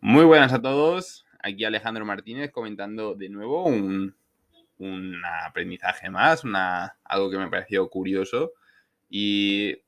Muy buenas a todos. Aquí Alejandro Martínez comentando de nuevo un aprendizaje más, algo que me pareció curioso. Y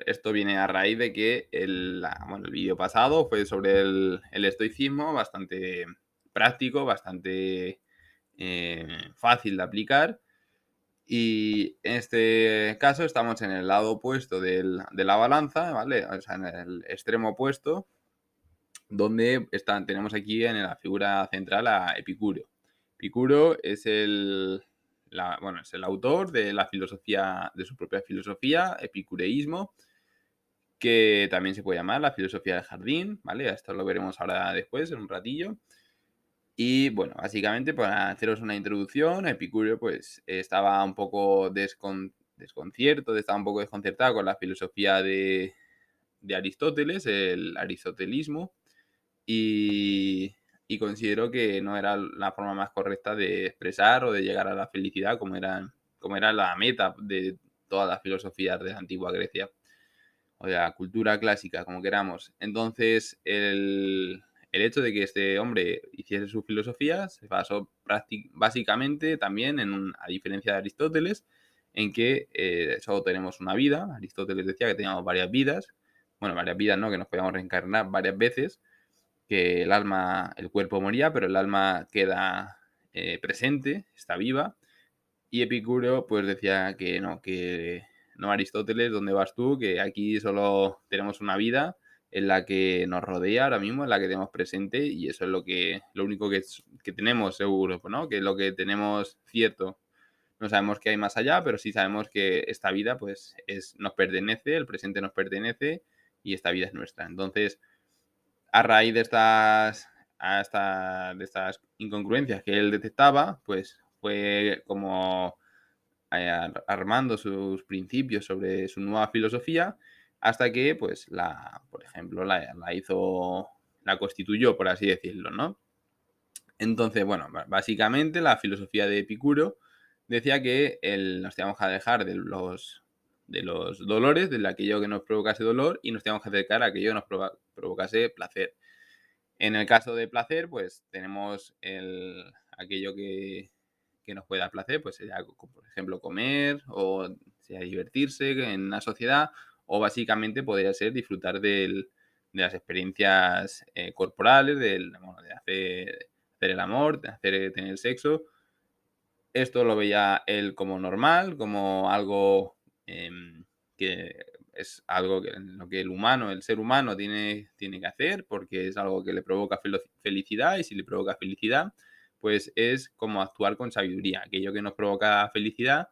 esto viene a raíz de que el vídeo pasado fue sobre el estoicismo, bastante práctico, bastante fácil de aplicar. Y en este caso estamos en el lado opuesto de la balanza, ¿vale? O sea, en el extremo opuesto, donde tenemos aquí en la figura central a Epicuro. Epicuro es es el autor de la filosofía, de su propia filosofía, epicureísmo, que también se puede llamar la filosofía del jardín, ¿vale? Esto lo veremos ahora después, en un ratillo. Y bueno, básicamente para haceros una introducción, Epicuro pues estaba un poco estaba un poco desconcertado con la filosofía de Aristóteles, el aristotelismo, y, y considero que no era la forma más correcta de expresar o de llegar a la felicidad como era la meta de todas las filosofías de la antigua Grecia o de la cultura clásica, como queramos. Entonces, el hecho de que este hombre hiciese su filosofía se basó básicamente también a diferencia de Aristóteles, en que solo tenemos una vida. Aristóteles decía que teníamos varias vidas, bueno, varias vidas, ¿no? Que nos podíamos reencarnar varias veces, que el cuerpo moría, pero el alma queda presente, está viva. Y Epicuro pues decía que no, Aristóteles, ¿dónde vas tú? Que aquí solo tenemos una vida en la que nos rodea ahora mismo, en la que tenemos presente, y eso es lo único que tenemos seguro, ¿no? Que lo que tenemos cierto. No sabemos qué hay más allá, pero sí sabemos que esta vida pues nos pertenece, el presente nos pertenece y esta vida es nuestra. Entonces, a raíz de estas incongruencias que él detectaba, pues fue como armando sus principios sobre su nueva filosofía hasta que, pues, por ejemplo, la constituyó, por así decirlo, ¿no? Entonces, bueno, básicamente la filosofía de Epicuro decía que nos teníamos que alejar de los dolores, de aquello que nos provocase dolor, y nos teníamos que acercar a aquello que nos provocase placer. En el caso de placer, pues tenemos aquello que nos puede dar placer, pues sería, por ejemplo, comer o sea, divertirse en una sociedad, o básicamente podría ser disfrutar de las experiencias corporales, bueno, de hacer el amor, tener sexo. Esto lo veía él como normal, como algo que es algo en lo que el ser humano tiene que hacer, porque es algo que le provoca felicidad, y si le provoca felicidad, pues es como actuar con sabiduría. Aquello que nos provoca felicidad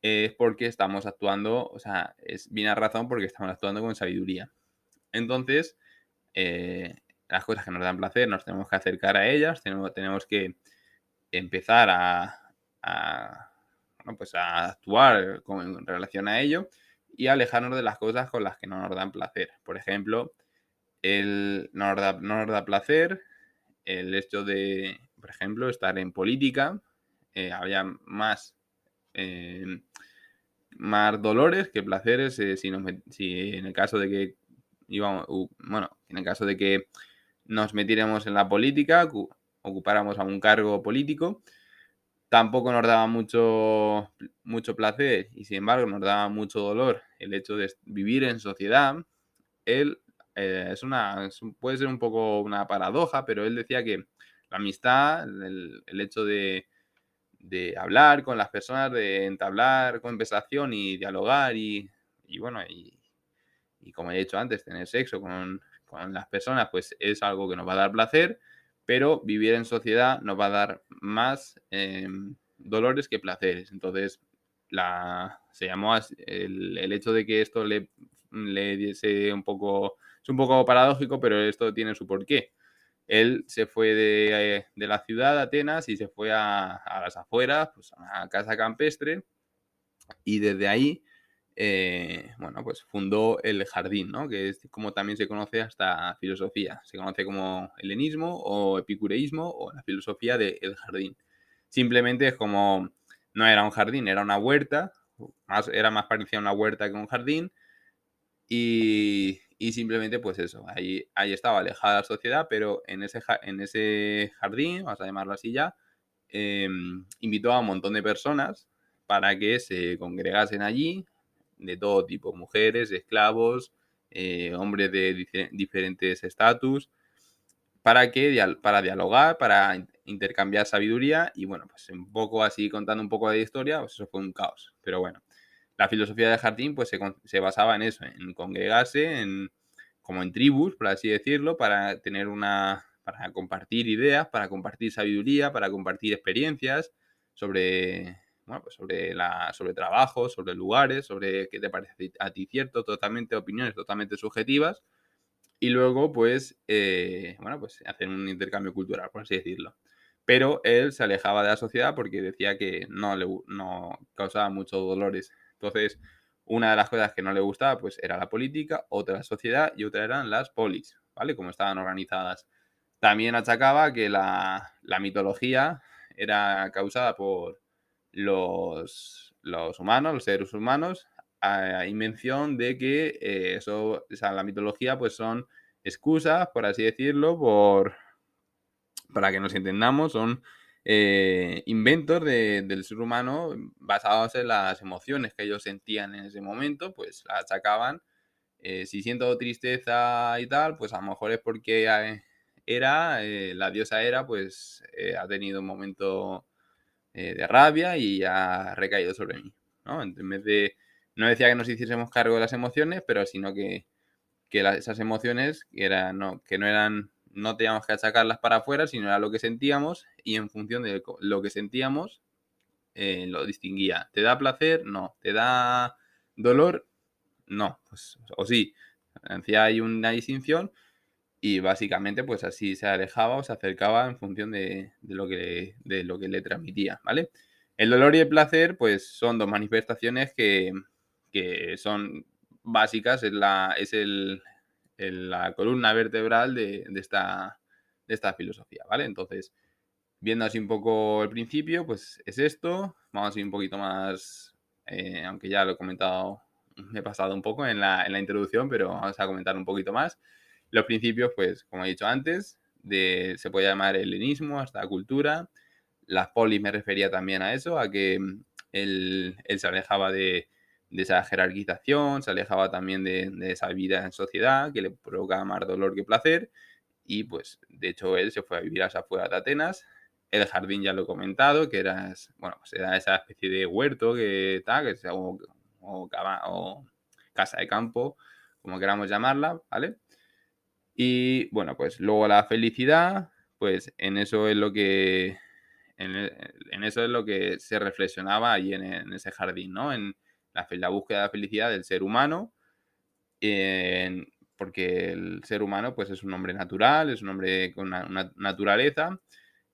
es porque estamos actuando, o sea, viene a razón porque estamos actuando con sabiduría. Entonces, eh, las cosas que nos dan placer nos tenemos que acercar a ellas, tenemos que empezar a, bueno, pues a actuar en relación a ello, y alejarnos de las cosas con las que no nos dan placer. Por ejemplo, no nos da placer el hecho de, por ejemplo, estar en política. Había eh, más dolores que placeres si en el caso de que en el caso de que nos metiéramos en la política, ocupáramos algún cargo político, tampoco nos daba mucho placer, y sin embargo nos daba mucho dolor el hecho de vivir en sociedad. Él puede ser un poco una paradoja, pero él decía que la amistad, el hecho de hablar con las personas, de entablar conversación y dialogar y bueno, y como he dicho antes, tener sexo con las personas, pues es algo que nos va a dar placer, pero vivir en sociedad nos va a dar más dolores que placeres. Entonces, se llamó el hecho de que esto le diese es un poco paradójico, pero esto tiene su porqué. Él se fue de la ciudad de Atenas y se fue a las afueras, pues a una casa campestre, y desde ahí, bueno, pues fundó el jardín, ¿no? Que es como también se conoce esta filosofía. Se conoce como helenismo o epicureísmo o la filosofía del jardín. Simplemente es como, no era un jardín, era una huerta, era más parecida a una huerta que un jardín, y simplemente, pues eso, ahí estaba alejada de la sociedad, pero en ese jardín, vamos a llamarlo así ya, invitó a un montón de personas para que se congregasen allí, de todo tipo, mujeres, esclavos, hombres de diferentes estatus, para dialogar, para intercambiar sabiduría y bueno, pues un poco así contando un poco de historia, pues eso fue un caos. Pero bueno, la filosofía del jardín pues se basaba en eso, en congregarse, como en tribus, por así decirlo, para compartir ideas, para compartir sabiduría, para compartir experiencias sobre, bueno, pues sobre trabajo, sobre lugares, sobre qué te parece a ti cierto, totalmente opiniones totalmente subjetivas y luego, pues, bueno, pues hacer un intercambio cultural, por así decirlo. Pero él se alejaba de la sociedad porque decía que no causaba muchos dolores. Entonces, una de las cosas que no le gustaba, pues, era la política, otra la sociedad y otra eran las polis, ¿vale? Cómo estaban organizadas. También achacaba que la mitología era causada por los humanos, los seres humanos, a invención de que o sea, la mitología pues son excusas, por así decirlo, para que nos entendamos, son inventos del ser humano basados en las emociones que ellos sentían en ese momento, pues la achacaban. Si siento tristeza y tal, pues a lo mejor es porque la diosa Hera, pues ha tenido un momento de rabia y ha recaído sobre mí, ¿no? En vez de, no decía que nos hiciésemos cargo de las emociones, pero sino que esas emociones que no eran, no teníamos que achacarlas para afuera, sino era lo que sentíamos y en función de lo que sentíamos, lo distinguía. ¿Te da placer? No. ¿Te da dolor? No. Pues, o sí. Hacía ahí una distinción y básicamente pues así se alejaba o se acercaba en función de lo que le transmitía, ¿vale? El dolor y el placer pues son dos manifestaciones que son básicas, la columna vertebral de esta filosofía, ¿vale? Entonces, viendo así un poco el principio, pues es esto. Vamos a ir un poquito más, aunque ya lo he comentado, me he pasado un poco en la introducción, pero vamos a comentar un poquito más. Los principios, pues, como he dicho antes, se puede llamar helenismo, hasta cultura. Las polis me refería también a eso, a que él se alejaba de esa jerarquización, se alejaba también de esa vida en sociedad que le provocaba más dolor que placer y pues de hecho él se fue a vivir a las afueras de Atenas. El jardín ya lo he comentado, que bueno, pues era esa especie de huerto que tal, o casa de campo, como queramos llamarla, ¿vale? Y bueno, pues luego la felicidad, pues en eso es lo que se reflexionaba ahí en ese jardín, ¿no? En la búsqueda de la felicidad del ser humano, en porque el ser humano, pues, es un hombre natural, es un hombre con una naturaleza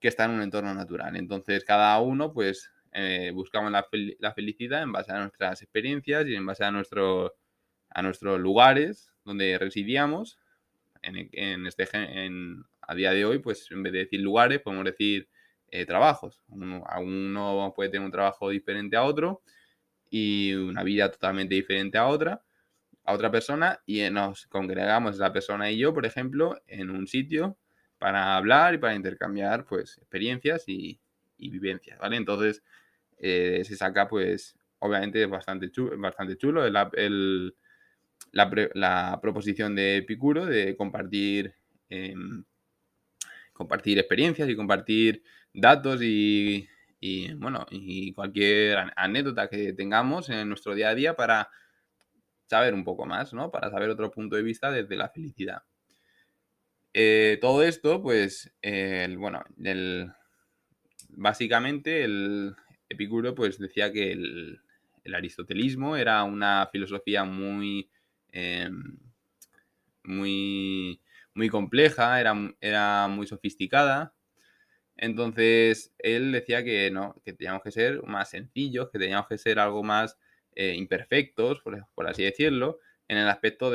que está en un entorno natural. Entonces, cada uno, pues, buscamos la felicidad en base a nuestras experiencias y en base a nuestros lugares donde residíamos. A día de hoy, pues, en vez de decir lugares, podemos decir, trabajos. Uno puede tener un trabajo diferente a otro y una vida totalmente diferente a otra persona y nos congregamos la persona y yo, por ejemplo, en un sitio para hablar y para intercambiar pues experiencias y vivencias, ¿vale? Entonces se saca pues obviamente bastante chulo la proposición de Epicuro de em, compartir experiencias y compartir datos bueno, y cualquier anécdota que tengamos en nuestro día a día para saber un poco más, ¿no? Para saber otro punto de vista desde la felicidad. Todo esto, pues, bueno, básicamente el Epicuro pues decía que el aristotelismo era una filosofía em, muy, muy compleja, era muy sofisticada. Entonces, él decía que no, que teníamos que ser más sencillos, que teníamos que ser algo más imperfectos, por así decirlo, en el aspecto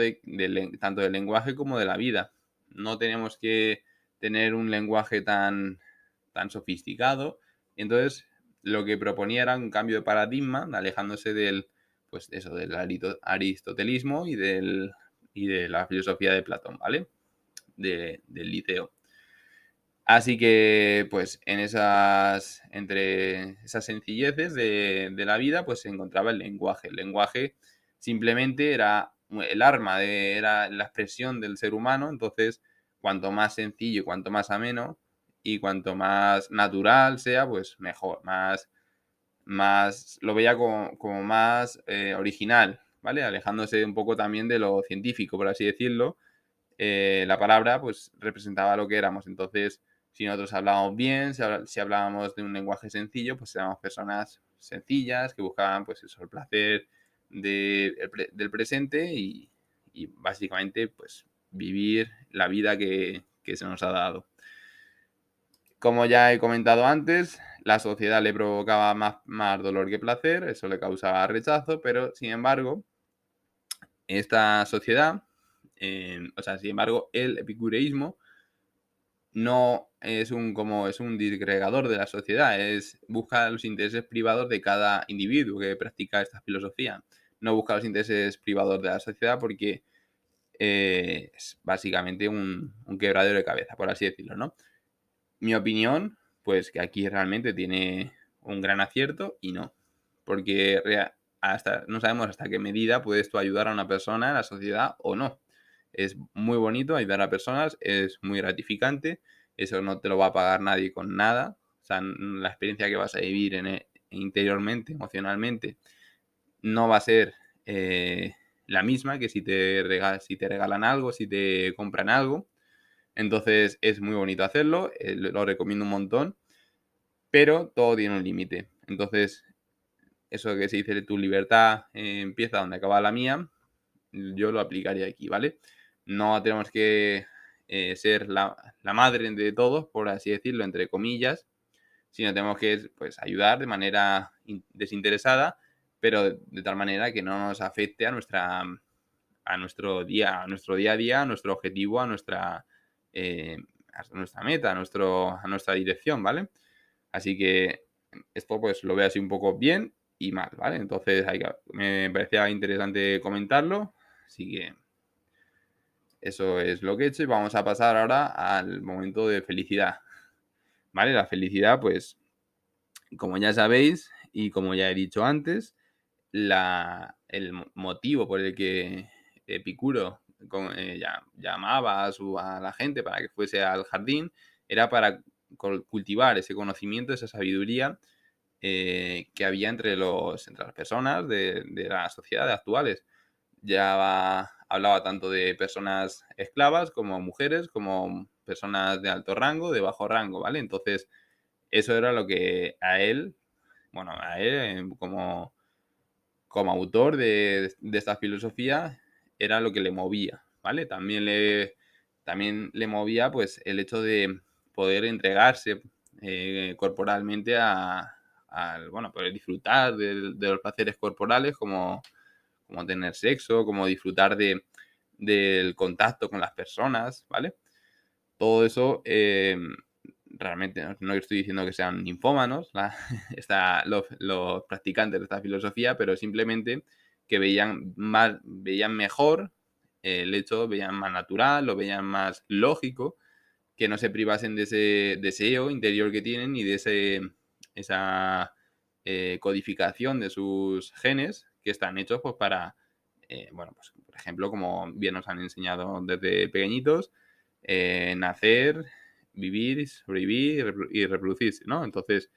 tanto del lenguaje como de la vida. No tenemos que tener un lenguaje tan sofisticado. Entonces, lo que proponía era un cambio de paradigma, alejándose del aristotelismo y de la filosofía de Platón, ¿vale? Del liceo. Así que, pues, entre esas sencilleces de la vida, pues se encontraba el lenguaje. El lenguaje simplemente era el arma, era la expresión del ser humano. Entonces, cuanto más sencillo y cuanto más ameno y cuanto más natural sea, pues mejor, más lo veía como más original, ¿vale? Alejándose un poco también de lo científico, por así decirlo. La palabra pues representaba lo que éramos. Entonces, si nosotros hablábamos bien, si hablábamos de un lenguaje sencillo, pues éramos personas sencillas que buscaban pues eso, el placer del presente y básicamente pues vivir la vida que se nos ha dado. Como ya he comentado antes, la sociedad le provocaba más dolor que placer, eso le causaba rechazo, pero sin embargo, esta sociedad, sin embargo, el epicureísmo no es es un disgregador de la sociedad, busca los intereses privados de cada individuo que practica esta filosofía. No busca los intereses privados de la sociedad porque es básicamente un quebradero de cabeza, por así decirlo, ¿no? Mi opinión, pues que aquí realmente tiene un gran acierto y no. Porque no sabemos hasta qué medida puedes tú ayudar a una persona en la sociedad o no. Es muy bonito ayudar a personas, es muy gratificante, eso no te lo va a pagar nadie con nada. O sea, la experiencia que vas a vivir interiormente, emocionalmente, no va a ser la misma que si te regalan algo, si te compran algo. Entonces es muy bonito hacerlo, lo recomiendo un montón, pero todo tiene un límite. Entonces, eso que se dice tu libertad empieza donde acaba la mía, yo lo aplicaría aquí, ¿vale? No tenemos que ser la madre de todos, por así decirlo, entre comillas, sino tenemos que pues, ayudar de manera desinteresada, pero de tal manera que no nos afecte a nuestro día a día, a nuestro objetivo, eh, a nuestra meta, a nuestra dirección, ¿vale? Así que esto pues lo veo así un poco bien y mal, ¿vale? Entonces me parecía interesante comentarlo, así que eso es lo que he hecho y vamos a pasar ahora al momento de felicidad, ¿vale? La felicidad, pues, como ya sabéis y como ya he dicho antes, el motivo por el que Epicuro llamaba a la gente para que fuese al jardín era para cultivar ese conocimiento, esa sabiduría que había entre las personas de la sociedad actuales. Hablaba tanto de personas esclavas como mujeres, como personas de alto rango, de bajo rango, ¿vale? Entonces, eso era lo que a él como autor de esta filosofía, era lo que le movía, ¿vale? También le movía pues el hecho de poder entregarse corporalmente poder disfrutar de los placeres corporales como tener sexo, como disfrutar del contacto con las personas, ¿vale? Todo eso realmente no estoy diciendo que sean ninfómanos los practicantes de esta filosofía, pero simplemente que veían mejor veían más natural, lo veían más lógico, que no se privasen de ese deseo interior que tienen y de esa codificación de sus genes que están hechos pues para, pues, por ejemplo, como bien nos han enseñado desde pequeñitos, nacer, vivir, sobrevivir y reproducirse, ¿no? Entonces,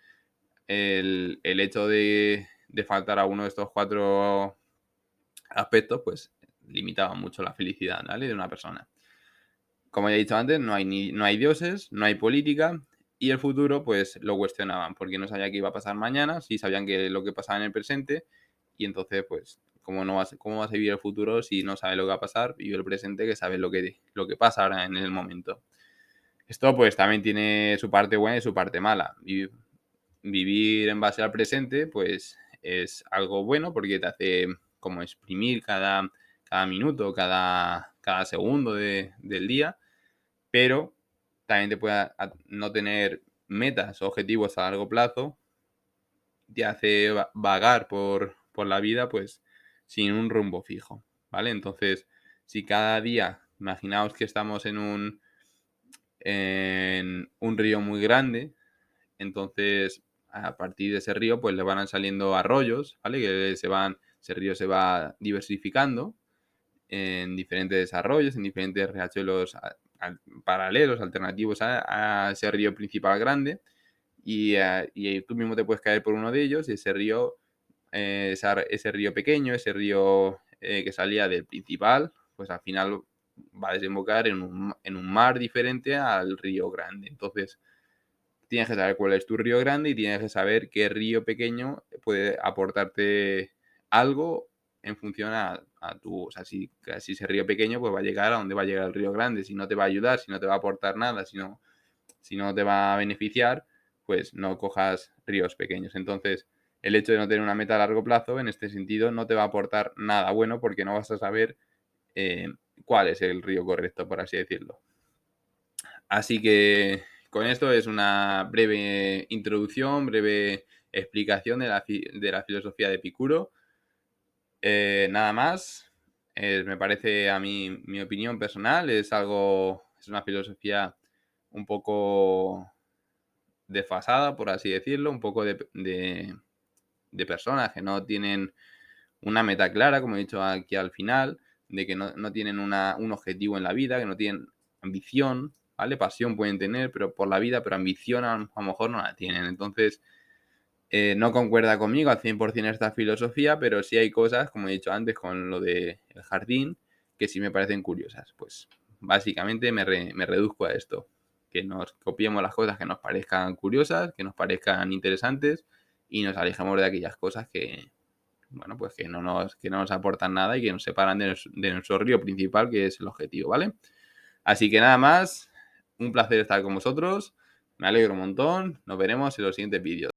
el hecho de faltar a uno de estos cuatro aspectos, pues limitaba mucho la felicidad, ¿vale? De una persona. Como ya he dicho antes, no hay dioses, no hay política y el futuro, pues lo cuestionaban porque no sabía qué iba a pasar mañana, sí sabían que lo que pasaba en el presente y entonces, pues, ¿cómo vas a vivir el futuro si no sabes lo que va a pasar? Vive el presente que sabes lo que pasa ahora en el momento. Esto pues también tiene su parte buena y su parte mala. Vivir en base al presente pues es algo bueno porque te hace como exprimir cada minuto, cada segundo del día, pero también te puede no tener metas o objetivos a largo plazo, te hace vagar por la vida pues sin un rumbo fijo, ¿vale? Entonces si cada día, imaginaos que estamos en un río muy grande, entonces a partir de ese río pues le van saliendo arroyos, ¿vale? Que ese río se va diversificando en diferentes arroyos, en diferentes riachuelos paralelos, alternativos a ese río principal grande, y tú mismo te puedes caer por uno de ellos y ese río, ese río pequeño, ese río que salía del principal, pues al final va a desembocar en un mar diferente al río grande. Entonces, tienes que saber cuál es tu río grande y tienes que saber qué río pequeño puede aportarte algo en función a tu, o sea, si ese río pequeño pues va a llegar a donde va a llegar el río grande, si no te va a ayudar, si no te va a aportar nada, si no te va a beneficiar, pues no cojas ríos pequeños. Entonces, el hecho de no tener una meta a largo plazo, en este sentido, no te va a aportar nada bueno porque no vas a saber eh, cuál es el río correcto, por así decirlo. Así que con esto es una breve introducción, breve explicación de la filosofía de Epicuro. Nada más. Me parece a mí, mi opinión personal, es una filosofía un poco desfasada, por así decirlo, un poco de personas que no tienen una meta clara, como he dicho aquí al final, de que no tienen un objetivo en la vida, que no tienen ambición, ¿vale? Pasión pueden tener, pero por la vida, pero ambición a lo mejor no la tienen. Entonces, no concuerda conmigo al 100% esta filosofía, pero sí hay cosas, como he dicho antes, con lo del jardín, que sí me parecen curiosas. Pues básicamente me reduzco a esto, que nos copiemos las cosas que nos parezcan curiosas, que nos parezcan interesantes y nos alejemos de aquellas cosas que, bueno, pues que no nos aportan nada y que nos separan de nuestro río principal, que es el objetivo, ¿vale? Así que nada más, un placer estar con vosotros, me alegro un montón, nos veremos en los siguientes vídeos.